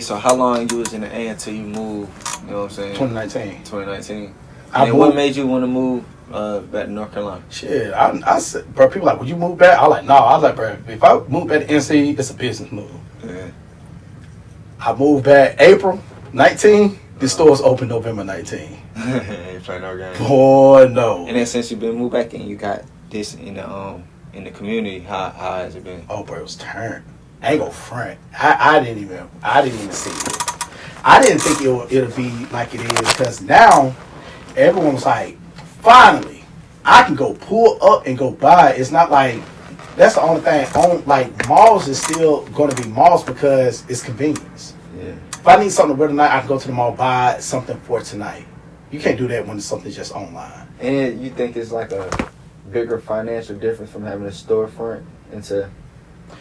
So how long you was in the A until you moved? You know what I'm saying? 2019. 2019. And then what made you want to move back to North Carolina? Shit, I said, bro, people like, would you move back? I was like, no. I was like, bro, if I move back to NC, it's a business move. Yeah. I moved back April 19. The store's open November 19. Ain't playing no game. Boy, no. And then since you've been moved back and you got this in the community, how has it been? Oh, bro, it was turned. I ain't gonna front. I didn't even see it. I didn't think it'll be like it is, because now everyone was like, finally, I can go pull up and go buy. It's not like that's the only thing. Like malls is still going to be malls because it's convenience. Yeah. If I need something to wear tonight, I can go to the mall, buy something for tonight. You can't do that when it's something just online. And you think it's like a bigger financial difference from having a storefront into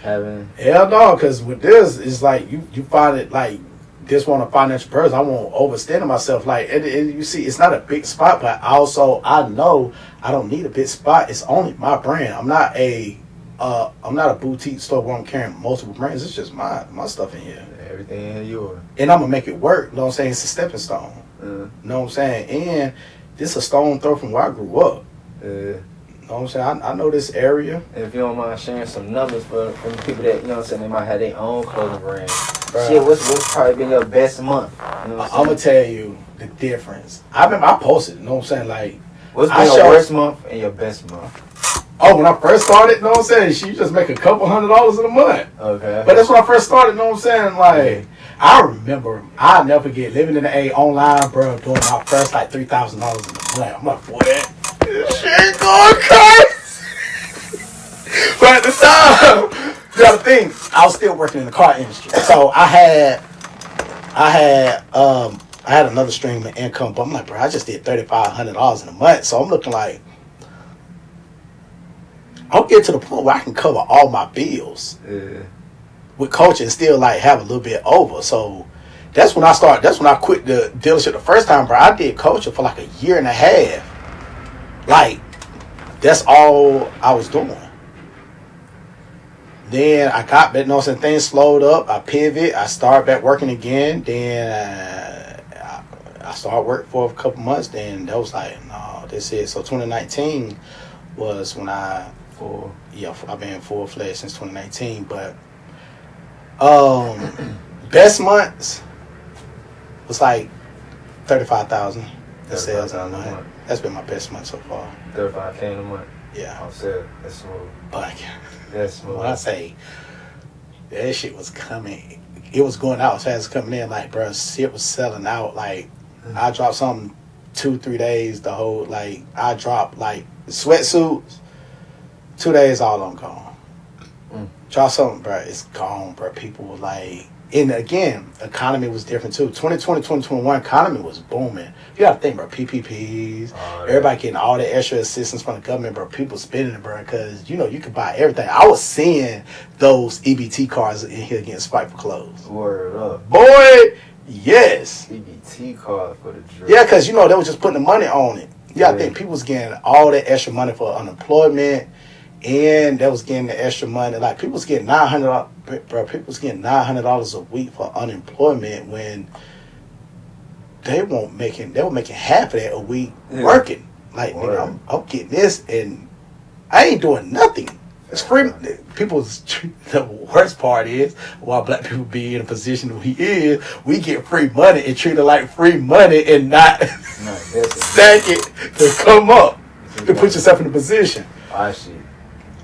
having? Hell no, because with this, it's like you find it like this one a financial person. I won't overstand myself. Like and you see, it's not a big spot, but also I know I don't need a big spot. It's only my brand. I'm not a boutique store where I'm carrying multiple brands. It's just my stuff in here. Everything in here yours. And I'm gonna make it work. You know what I'm saying? It's a stepping stone. You know what I'm saying? And this is a stone throw from where I grew up. You know what I'm saying? I know this area. And if you don't mind sharing some numbers for the people that, you know what I'm saying, they might have their own clothing brand. Bruh. Shit, what's probably been your best month? You know I'm gonna tell you the difference. I posted, you know what I'm saying? Like, what's been your worst month and your best month? Oh, when I first started, you know what I'm saying? She just make a couple $100 in a month. Okay. But that's when I first started, you know what I'm saying? Like, I remember, I'll never forget living in the A online, bro, doing my first like $3,000 in a month. I'm like, boy, this shit going crazy. But at the time, you gotta think, I was still working in the car industry. So I had another stream of income, but I'm like, bro, I just did $3,500 in a month. So I'm looking like, I'll get to the point where I can cover all my bills with coaching and still like have a little bit over. So that's when I quit the dealership the first time, bro. I did coaching for like a year and a half. Like, that's all I was doing. Then I got back, you know what I'm saying, things slowed up. I pivot. I started back working again. Then I started working for a couple months. Then that was like, no, this is. So 2019 was when I've been full-fledged since 2019. But best months was like 35,000 in sales in a month. That's been my best month so far. 35K in a month. Yeah. I'm saying that's smooth. But That's smooth. when I say that shit was coming, it was going out as fast as coming in. Like, bro, shit was selling out. Like, I dropped something 2-3 days. I dropped like sweatsuits. 2 days, all of them gone. Drop something, bro, it's gone, bro. People were like, and again, economy was different too. 2020, 2021, economy was booming. You gotta think, bro, PPPs, everybody getting all the extra assistance from the government, bro. People spending it, bro, because, you could buy everything. I was seeing those EBT cards in here getting spiked for clothes. Word up. Boy, yes. EBT card for the drip. Yeah, because, they were just putting the money on it. You gotta think, people was getting all that extra money for unemployment. And that was getting the extra money. Like, people was getting $900, bro. People was getting $900 a week for unemployment when they were making half of that a week working. Like, nigga, I'm getting this and I ain't doing nothing. It's free. The worst part is, while black people be in a position we is, we get free money and treat it like free money and not stack it to come up to put yourself in a position. I see.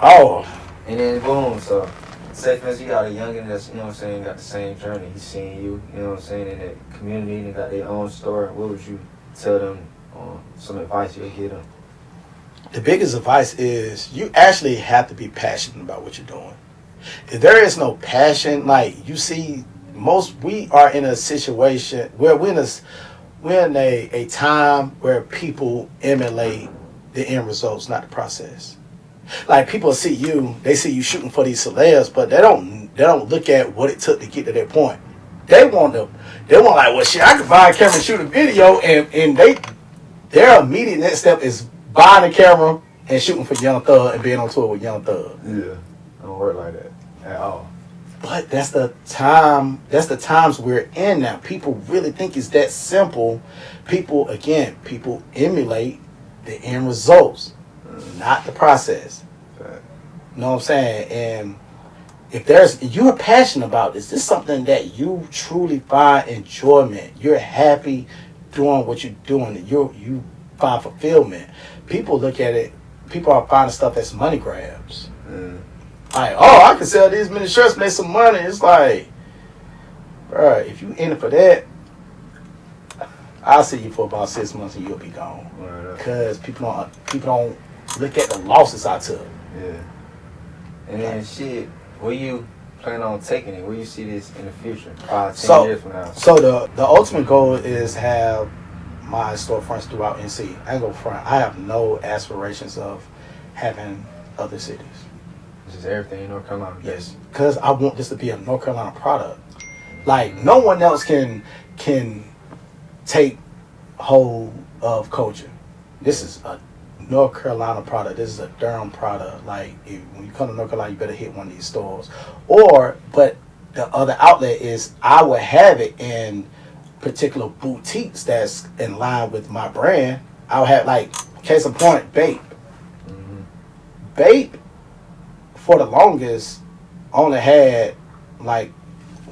Oh. And then boom, so say for instance you got a youngin' that's, you know what I'm saying, got the same journey. He's seeing you know what I'm saying, in that community and got their own store. What would you tell them, some advice you'd give them? The biggest advice is you actually have to be passionate about what you're doing. If there is no passion, like you see, we are in a situation where we're in a time where people emulate the end results, not the process. Like, people see you shooting for these celebs, but they don't look at what it took to get to that point. They want like, well, shit, I could buy a camera and shoot a video, and their immediate next step is buying a camera and shooting for Young Thug and being on tour with Young Thug. Yeah, don't work like that at all. But that's the time. That's the times we're in now. People really think it's that simple. People emulate the end results, not the process. Right. You know what I'm saying? And if you're passionate about this is something that you truly find enjoyment. You're happy doing what you're doing. You find fulfillment. People look at it. People are finding stuff that's money grabs. Like, oh, I can sell these many shirts, make some money. It's like, bro, if you in it for that, I'll see you for about 6 months and you'll be gone. Because people don't look at the losses I took. Yeah. And then shit, where you plan on taking it? Where you see this in the future, 5-10 years from now? So the ultimate goal is have my storefronts throughout NC. I ain't gonna front. I have no aspirations of having other cities. Just everything in North Carolina. Yes, because I want this to be a North Carolina product. Like no one else can take hold of culture. This is a North Carolina product. This is a Durham product. Like when you come to North Carolina, you better hit one of these stores. But the other outlet is I would have it in particular boutiques that's in line with my brand. I would have like case in point, Bape. Bape for the longest only had like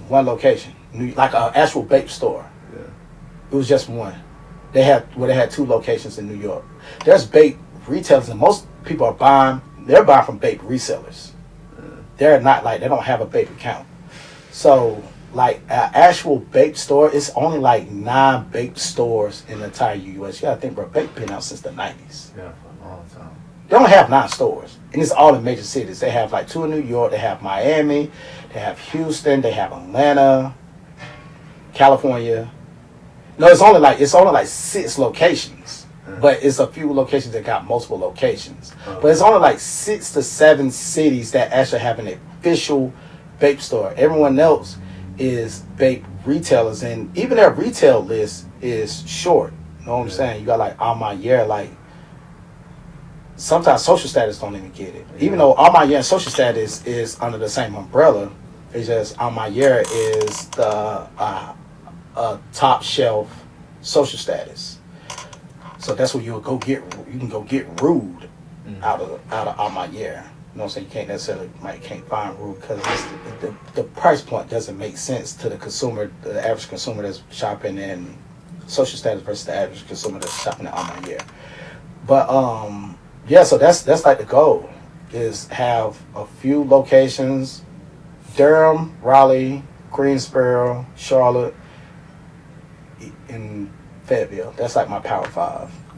one location, like an actual Bape store. Yeah. It was just one. They had 2 locations in New York. There's Bape retailers, and most people are buying. They're buying from Bape resellers. They're not like they don't have a Bape account. So like an actual Bape store, it's only like 9 Bape stores in the entire U.S. You gotta think, bro. Bape been out since the 90s. Yeah, for a long time. They only have 9 stores, and it's all in major cities. They have like 2 in New York. They have Miami. They have Houston. They have Atlanta, California. No, it's only like 6 locations, but it's a few locations that got multiple locations. But it's only like 6 to 7 cities that actually have an official Bape store. Everyone else is Bape retailers, and even their retail list is short. You know what I'm saying? You got like Almayer, like sometimes Social Status don't even get it. Even though Almayer and Social Status is under the same umbrella, it's just Almayer is the top shelf Social Status. So that's where you can go get rude out of Almayer. You know what I'm saying? You can't necessarily can't find rude because the price point doesn't make sense to the consumer, the average consumer that's shopping in Social Status versus the average consumer that's shopping at Almayer. But yeah, so that's like the goal is have a few locations: Durham, Raleigh, Greensboro, Charlotte, and Fayetteville. That's like my Power 5.